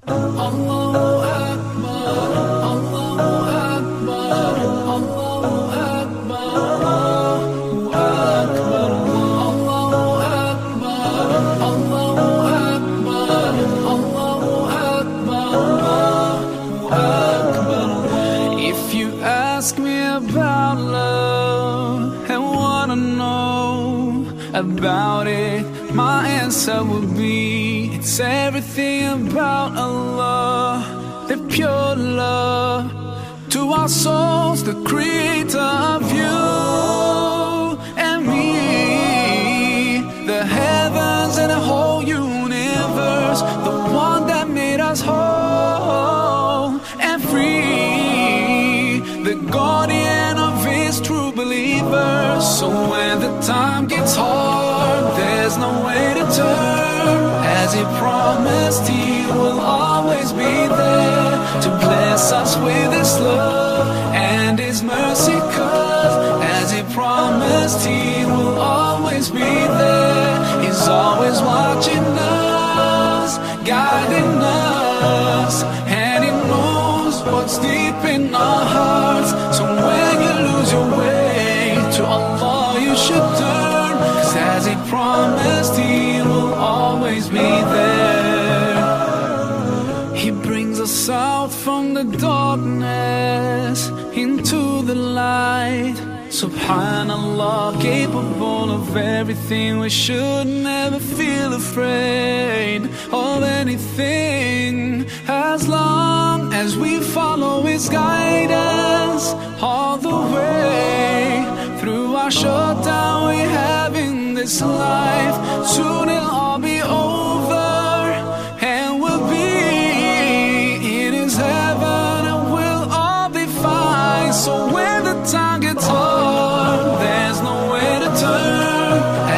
Allahu Akbar, Allahu Akbar, Allahu Akbar, Allahu Akbar, Allahu Akbar, Allahu Akbar, Allahu Akbar. If you ask me about love and wanna know about it, my answer would be it's everything about Allah, the pure love to our souls, the creator of you and me, the heavens and the whole universe, the one that made us whole and free, the guardian of his true believers. So when the time gets hard, there's no way to turn. As he promised, he will always be there to bless us with his love and his mercy. 'Cause as he promised, he will always be there. He's always watching us, guiding us, and he knows what's deep in our hearts. So when you lose your way, to Allah you should turn. 'Cause as he promised, he will always be there. He brings us out from the darkness into the light. Subhanallah, capable of everything. We should never feel afraid of anything, as long as we follow his guidance all the way through our short time we have in this life. Soon it'll all be over and we'll be in his heaven and we'll all be fine. So when the time gets hard, there's no way to turn.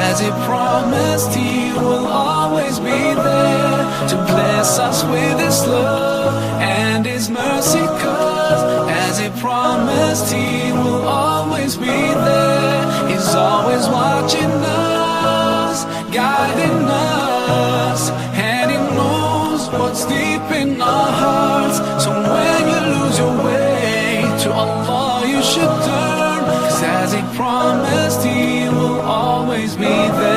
As he promised, he will always be there to bless us with his love and his mercy. 'Cause as he promised, he will always be there. He's always watching us, guiding us, and he knows what's deep in our hearts. So when you lose your way, to Allah you should turn. 'Cause as he promised, he will always be there.